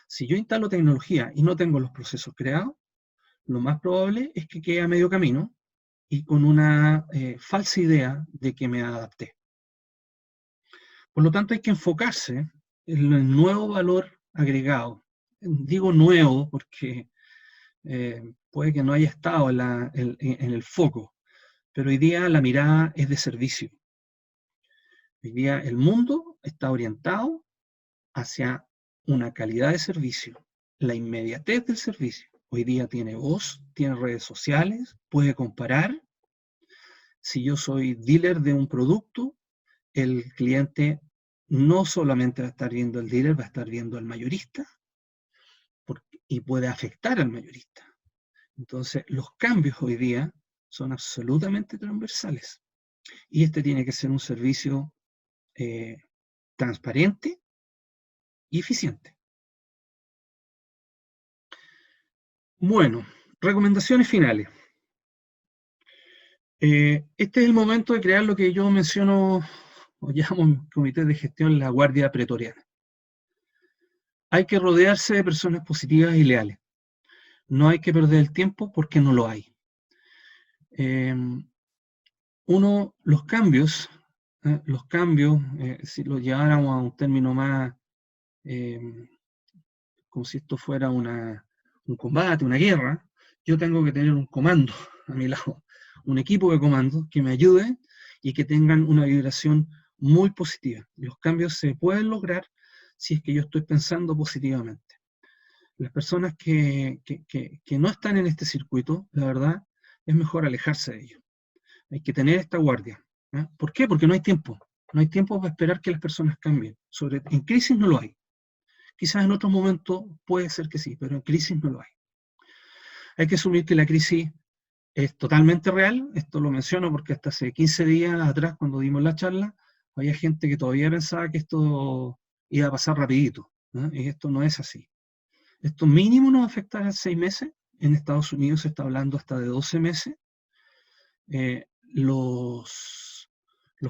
Si yo instalo tecnología y no tengo los procesos creados, lo más probable es que quede a medio camino y con una falsa idea de que me adapté. Por lo tanto, hay que enfocarse en el nuevo valor agregado. Digo nuevo porque puede que no haya estado en el foco, pero hoy día la mirada es de servicio. Hoy día el mundo está orientado hacia una calidad de servicio, la inmediatez del servicio. Hoy día tiene voz, tiene redes sociales, puede comparar. Si yo soy dealer de un producto, el cliente no solamente va a estar viendo al dealer, va a estar viendo al mayorista y puede afectar al mayorista. Entonces, los cambios hoy día son absolutamente transversales. Y este tiene que ser un servicio transparente y eficiente. Bueno, recomendaciones finales. Este es el momento de crear lo que yo menciono o llamo en comité de gestión la guardia pretoriana. Hay que rodearse de personas positivas y leales. No hay que perder el tiempo porque no lo hay. Los cambios, si lo lleváramos a un término más, como si esto fuera un combate, una guerra, yo tengo que tener un comando a mi lado, un equipo de comando que me ayude y que tengan una vibración muy positiva. Los cambios se pueden lograr si es que yo estoy pensando positivamente. Las personas que no están en este circuito, la verdad, es mejor alejarse de ellos. Hay que tener esta guardia. ¿Eh? ¿Por qué? Porque no hay tiempo. No hay tiempo para esperar que las personas cambien. En crisis no lo hay. Quizás en otros momentos puede ser que sí, pero en crisis no lo hay. Hay que asumir que la crisis es totalmente real. Esto lo menciono porque hasta hace 15 días atrás, cuando dimos la charla, había gente que todavía pensaba que esto iba a pasar rapidito. ¿Eh? Y esto no es así. Esto mínimo nos va a afectar en 6 meses. En Estados Unidos se está hablando hasta de 12 meses. Los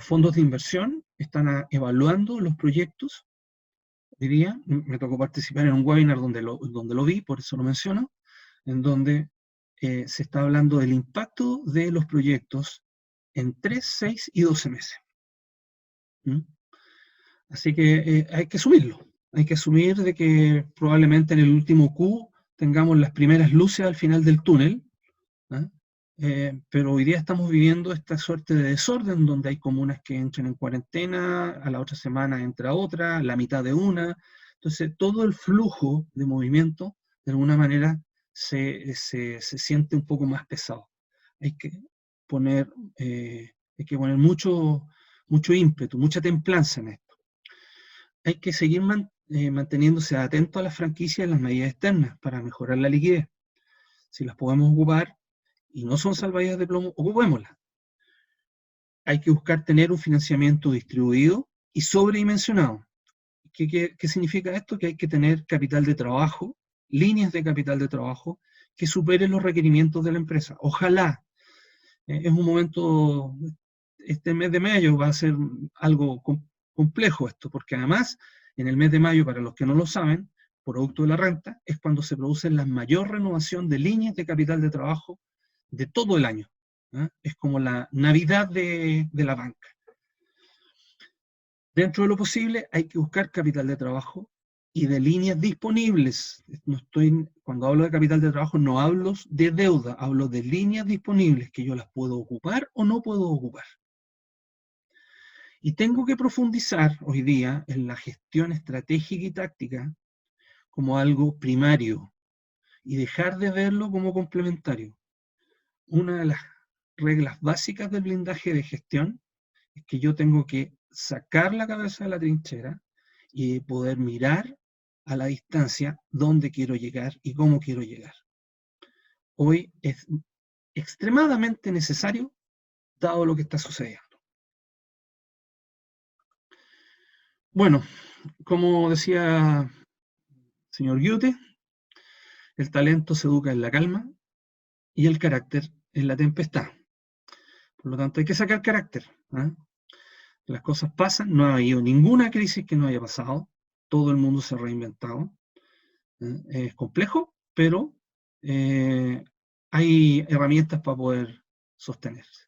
fondos de inversión están evaluando los proyectos. Diría, me tocó participar en un webinar donde lo vi, por eso lo menciono. en donde se está hablando del impacto de los proyectos en 3, 6 y 12 meses. ¿Mm? Así que hay que asumirlo. Hay que asumir de que probablemente en el último Q tengamos las primeras luces al final del túnel, ¿ah? Pero hoy día estamos viviendo esta suerte de desorden donde hay comunas que entran en cuarentena, a la otra semana entra otra, la mitad de una. Entonces, todo el flujo de movimiento, de alguna manera, se siente un poco más pesado. Hay que poner, hay que poner mucho ímpetu, mucha templanza en esto. Hay que seguir manteniéndose atento a las franquicias y las medidas externas para mejorar la liquidez. Si las podemos ocupar y no son salvavidas de plomo, ocupémoslas. Hay que buscar tener un financiamiento distribuido y sobredimensionado. ¿Qué significa esto? Que hay que tener capital de trabajo, líneas de capital de trabajo que superen los requerimientos de la empresa. Ojalá. Es un momento, este mes de mayo va a ser algo complejo esto, porque además en el mes de mayo, para los que no lo saben, producto de la renta, es cuando se produce la mayor renovación de líneas de capital de trabajo de todo el año. ¿Eh? Es como la Navidad de la banca. Dentro de lo posible hay que buscar capital de trabajo y de líneas disponibles. Cuando hablo de capital de trabajo no hablo de deuda, hablo de líneas disponibles que yo las puedo ocupar o no puedo ocupar. Y tengo que profundizar hoy día en la gestión estratégica y táctica como algo primario y dejar de verlo como complementario. Una de las reglas básicas del blindaje de gestión es que yo tengo que sacar la cabeza de la trinchera y poder mirar a la distancia dónde quiero llegar y cómo quiero llegar. Hoy es extremadamente necesario, dado lo que está sucediendo. Bueno, como decía el señor Goethe, el talento se educa en la calma y el carácter en la tempestad. Por lo tanto, hay que sacar carácter. ¿Eh? Las cosas pasan, no ha habido ninguna crisis que no haya pasado, todo el mundo se ha reinventado. Es complejo, pero hay herramientas para poder sostenerse.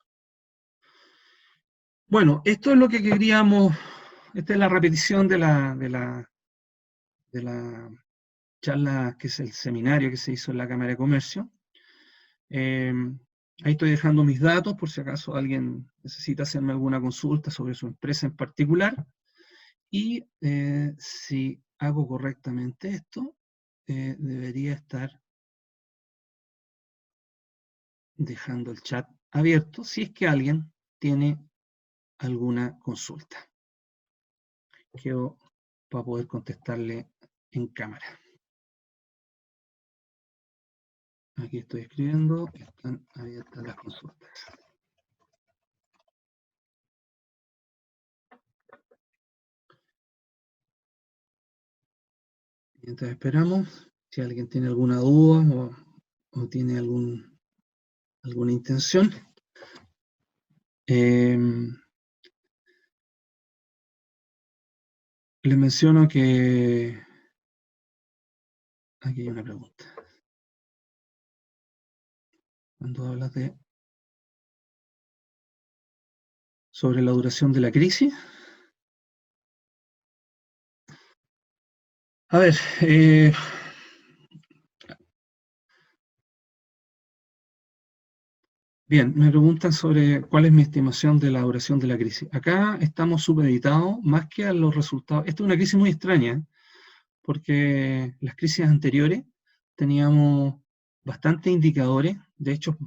Bueno, esto es lo que queríamos, esta es la repetición de la charla, que es el seminario que se hizo en la Cámara de Comercio. Ahí estoy dejando mis datos por si acaso alguien necesita hacerme alguna consulta sobre su empresa en particular. Y si hago correctamente esto, debería estar dejando el chat abierto si es que alguien tiene alguna consulta. Quedo para poder contestarle en cámara. Aquí estoy escribiendo, están abiertas las consultas. Mientras esperamos, si alguien tiene alguna duda o tiene alguna intención. Les menciono que aquí hay una pregunta. Cuando hablas sobre la duración de la crisis. A ver, bien, me preguntan sobre cuál es mi estimación de la duración de la crisis. Acá estamos supeditados más que a los resultados. Esta es una crisis muy extraña, porque las crisis anteriores teníamos bastantes indicadores. De hecho,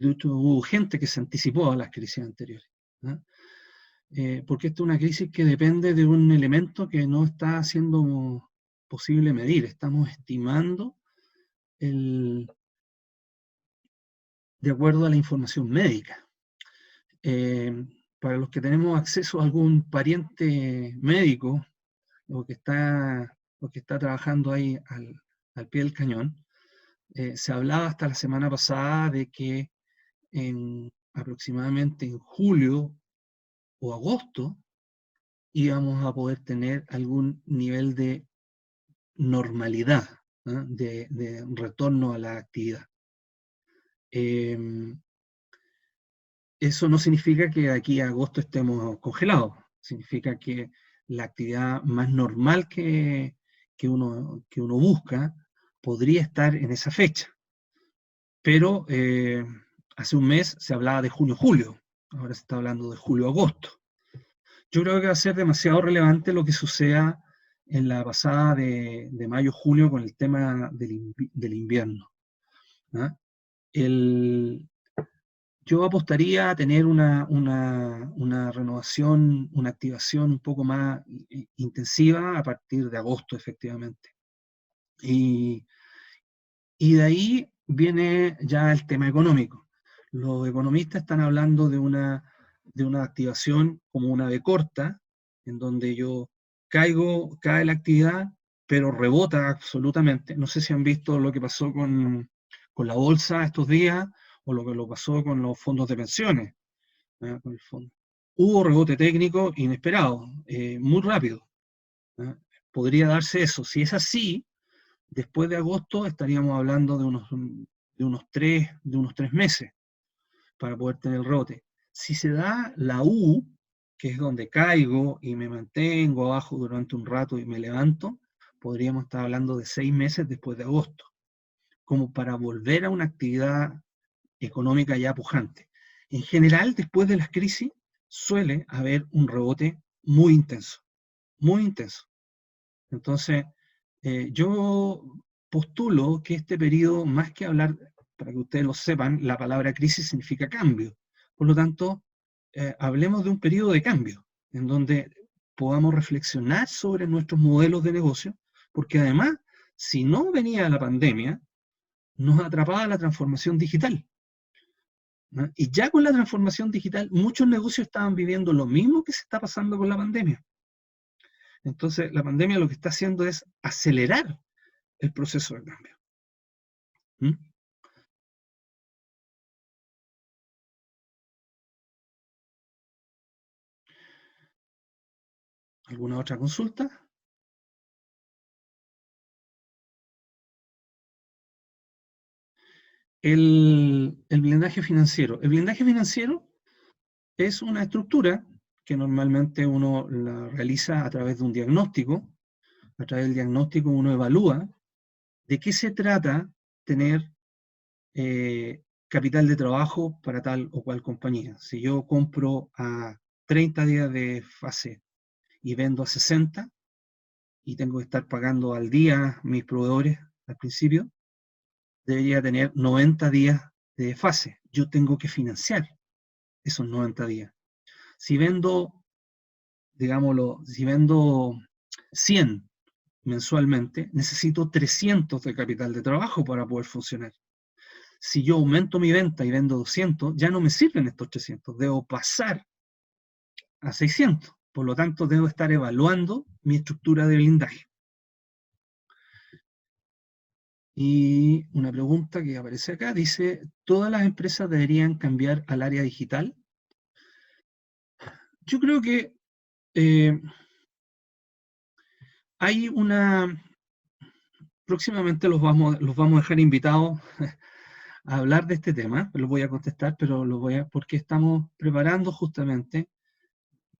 hubo gente que se anticipó a las crisis anteriores. ¿No? Porque esta es una crisis que depende de un elemento que no está siendo posible medir. Estamos estimando de acuerdo a la información médica. Para los que tenemos acceso a algún pariente médico o que está trabajando ahí al pie del cañón, se hablaba hasta la semana pasada de que aproximadamente en julio o agosto íbamos a poder tener algún nivel de normalidad, de retorno a la actividad. Eso no significa que de aquí a agosto estemos congelados, significa que la actividad más normal que uno busca podría estar en esa fecha. Pero hace un mes se hablaba de junio-julio, ahora se está hablando de julio-agosto. Yo creo que va a ser demasiado relevante lo que suceda en la pasada de mayo-julio con el tema del invierno. Yo apostaría a tener una renovación, una activación un poco más intensiva a partir de agosto, efectivamente. Y de ahí viene ya el tema económico. Los economistas están hablando de una activación como una V corta, en donde yo cae la actividad, pero rebota absolutamente. No sé si han visto lo que pasó con la bolsa estos días o lo que pasó con los fondos de pensiones. Con el fondo. Hubo rebote técnico inesperado, muy rápido. Podría darse eso. Si es así, después de agosto estaríamos hablando de unos 3 meses para poder tener el rebote. Si se da la U, que es donde caigo y me mantengo abajo durante un rato y me levanto, podríamos estar hablando de 6 meses después de agosto, como para volver a una actividad económica ya pujante. En general, después de las crisis, suele haber un rebote muy intenso, muy intenso. Entonces, yo postulo que este periodo, más que hablar, para que ustedes lo sepan, la palabra crisis significa cambio. Por lo tanto, hablemos de un periodo de cambio, en donde podamos reflexionar sobre nuestros modelos de negocio, porque además, si no venía la pandemia, nos atrapaba la transformación digital. ¿No? Y ya con la transformación digital, muchos negocios estaban viviendo lo mismo que se está pasando con la pandemia. Entonces, la pandemia lo que está haciendo es acelerar el proceso de cambio. ¿Mm? ¿Alguna otra consulta? El blindaje financiero. El blindaje financiero es una estructura que normalmente uno la realiza a través de un diagnóstico. A través del diagnóstico uno evalúa de qué se trata tener capital de trabajo para tal o cual compañía. Si yo compro a 30 días de fase y vendo a 60 y tengo que estar pagando al día mis proveedores al principio, debería tener 90 días de fase. Yo tengo que financiar esos 90 días. Si vendo, digámoslo, si vendo 100 mensualmente, necesito 300 de capital de trabajo para poder funcionar. Si yo aumento mi venta y vendo 200, ya no me sirven estos 300, debo pasar a 600. Por lo tanto, debo estar evaluando mi estructura de blindaje. Y una pregunta que aparece acá dice, ¿todas las empresas deberían cambiar al área digital? Yo creo que hay una... Próximamente los vamos a dejar invitados a hablar de este tema, los voy a contestar, pero porque estamos preparando justamente,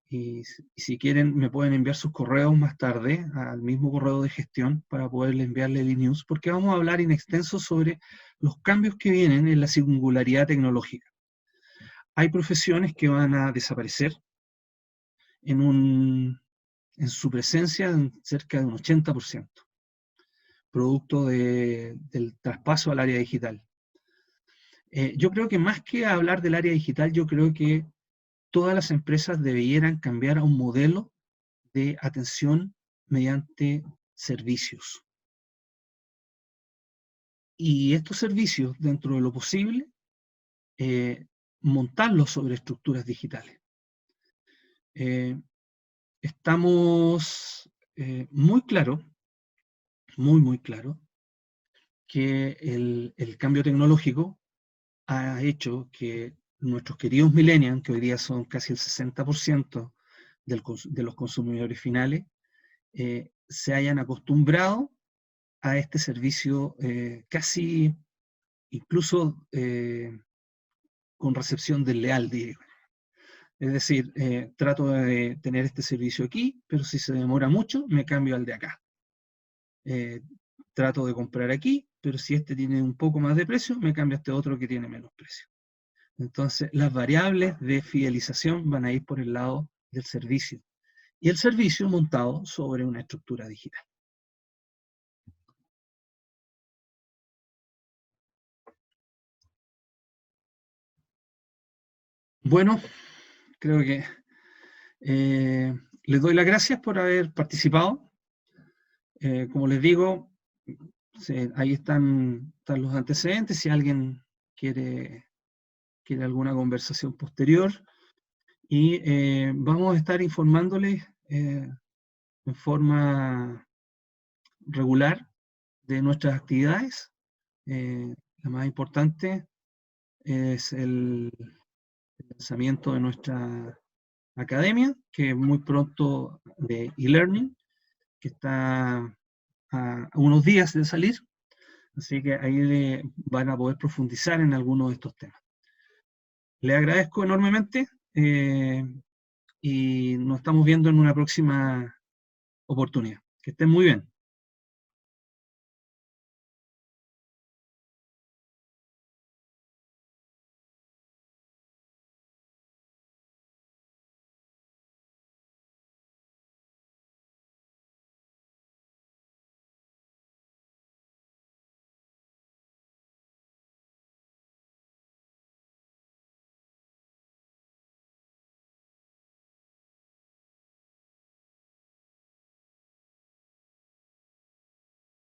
y si quieren me pueden enviar sus correos más tarde al mismo correo de gestión para poderle enviarle el e-news, porque vamos a hablar en extenso sobre los cambios que vienen en la singularidad tecnológica. Hay profesiones que van a desaparecer en su presencia en cerca de un 80%, producto del traspaso al área digital. Yo creo que más que hablar del área digital, yo creo que todas las empresas debieran cambiar a un modelo de atención mediante servicios. Y estos servicios, dentro de lo posible, montarlos sobre estructuras digitales. Estamos muy claro, muy claro, que el cambio tecnológico ha hecho que nuestros queridos millennials, que hoy día son casi el 60% de los consumidores finales, se hayan acostumbrado a este servicio casi incluso con recepción desleal, digo. Es decir, trato de tener este servicio aquí, pero si se demora mucho, me cambio al de acá. Trato de comprar aquí, pero si este tiene un poco más de precio, me cambio a este otro que tiene menos precio. Entonces, las variables de fidelización van a ir por el lado del servicio. Y el servicio montado sobre una estructura digital. Bueno, creo que les doy las gracias por haber participado. Como les digo, ahí están los antecedentes. Si alguien quiere alguna conversación posterior. Y vamos a estar informándoles en forma regular de nuestras actividades. La más importante es el lanzamiento de nuestra academia, que es muy pronto, de e-learning, que está a unos días de salir, así que ahí van a poder profundizar en algunos de estos temas. Les agradezco enormemente y nos estamos viendo en una próxima oportunidad. Que estén muy bien.